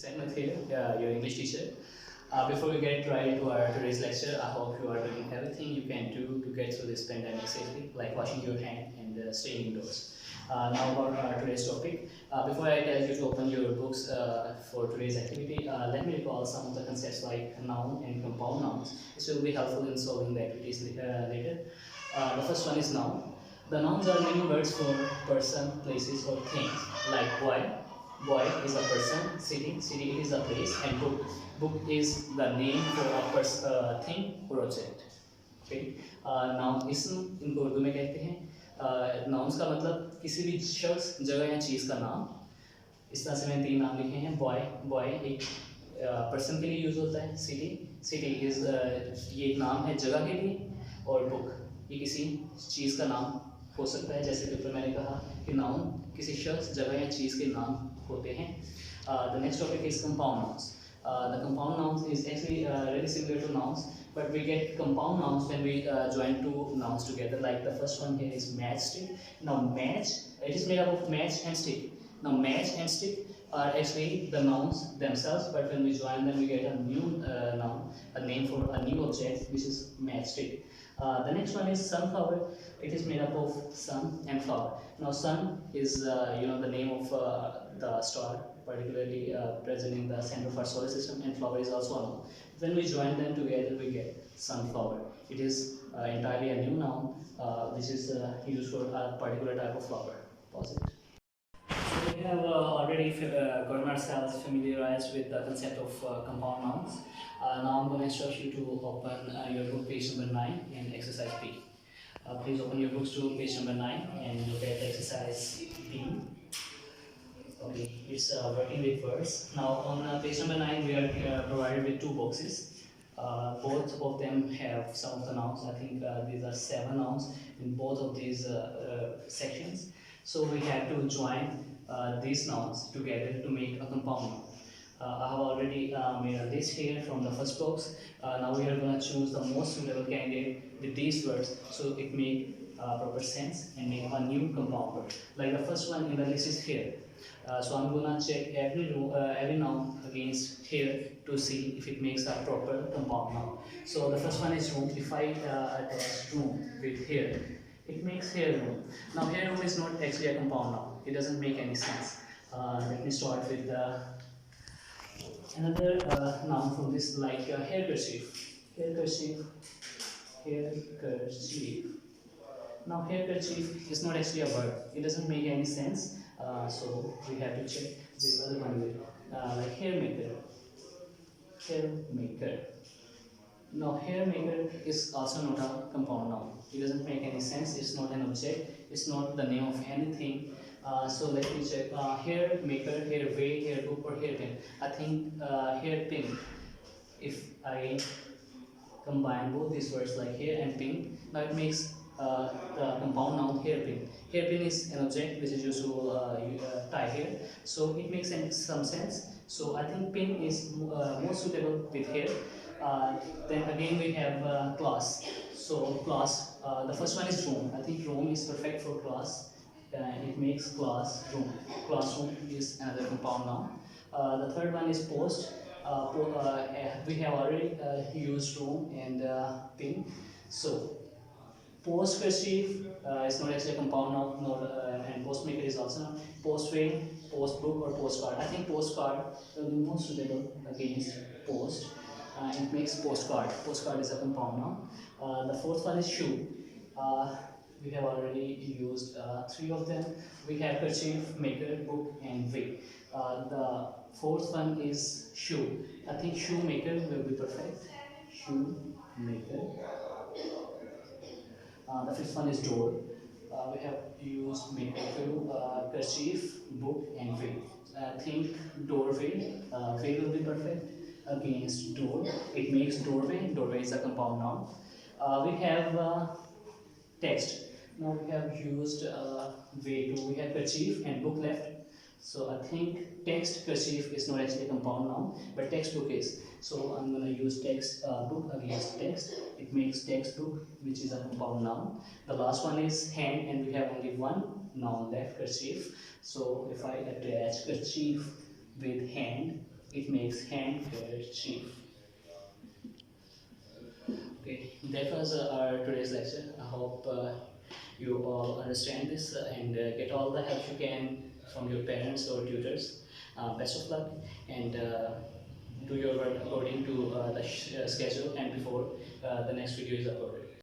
Senmath here, your English teacher. Before we get right into our today's lecture, I hope you are doing everything you can do to get through this pandemic safely, like washing your hand and staying indoors. Now about our today's topic. Before I tell you to open your books for today's activity, let me recall some of the concepts like noun and compound nouns. This will be helpful in solving the activities later. The first one is noun. The nouns are many words for person, places, or things, like boy. Boy is a person, city is a place, and book is the name for a thing or object. Okay. Noun इसम इनको उर्दू में कहते हैं. Nouns का मतलब किसी भी शख्स, जगह या चीज़ का नाम. इस तरह से मैंने 3 नाम लिखे हैं. बॉय एक पर्सन के लिए यूज़ होता है. सिटी इज ये एक नाम है जगह के लिए. और बुक ये किसी चीज़ का नाम हो सकता है. जैसे कि ऊपर मैंने कहा कि नाउन किसी शख्स, जगह या चीज़ के नाम होते हैं. The next topic is compound nouns. The compound nouns is actually really similar to nouns, but we get compound nouns when we join two nouns together. Like the first one here is matchstick. Now match, it is made up of match and stick. Now match and stick are actually the nouns themselves, but when we join them we get a new noun, a name for a new object, which is matchstick. The next one is sunflower. It is made up of sun and flower. Now sun is the name of the star, particularly present in the center of our solar system, and flower is also a noun. When we join them together we get sunflower. It is entirely a new noun which is used for a particular type of flower. Pause it. So we have already gotten ourselves familiarized with the concept of compound nouns. Now I'm going to instruct you to open your book, page number 9, and exercise B. Please open your books to page number 9 and look at exercise B. Okay, it's working with words. Now on page number 9 we are provided with 2 boxes. Both of them have some of the nouns. I think these are 7 nouns in both of these sections. So we have to join these nouns together to make a compound noun. I have already made a list here from the first box. Now we are going to choose the most suitable candidate with these words so it make proper sense and make a new compound word. Like the first one in the list is here. So I'm going to check every noun against here to see if it makes a proper compound noun. So the first one is room. If I attach room with here, it makes here room. Now here room is not actually a compound noun. It doesn't make any sense. Let me start with another noun from this, like handkerchief. Handkerchief. Now handkerchief is not actually a word. It doesn't make any sense. So we have to check the other one with like hair maker. Now hair maker is also not a compound noun. It doesn't make any sense. It's not an object. It's not the name of anything. So let me check. Hair maker, hair weight, hair book, or hair pin. I think hair pin. If I combine both these words like hair and pin, now it makes the compound noun hairpin. Hairpin is an object which is used to tie hair, so it makes some sense. So I think pin is more suitable with hair. Then again we have class. So class, the first one is room. I think room is perfect for class. It makes class room. Classroom is another compound noun. The third one is post. We have already used room and pin. So post kerchief is not actually a compound noun, and post maker is also not. Post way, post book, or postcard. I think postcard will be more suitable against post. It makes postcard. Postcard is a compound noun. The fourth one is shoe. We have already used 3 of them. We have kerchief, maker, book, and way. The fourth one is shoe. I think shoemaker will be perfect. Shoemaker. The fifth one is door. We have used maker, kerchief, book, and way. I think doorway. Way will be perfect against door. It makes doorway. Doorway is a compound noun. We have text. Now we have used way to. We have kerchief and book left. So I think text kerchief is not actually a compound noun, but textbook is. So I'm going to use text book against text. It makes textbook, which is a compound noun. The last one is hand, and we have only one noun left, kerchief. So if I attach kerchief with hand, it makes hand hair cheap. Okay, that was our today's lecture. I hope you all understand this and get all the help you can from your parents or tutors. Best of luck and do your work according to the schedule and before the next video is uploaded.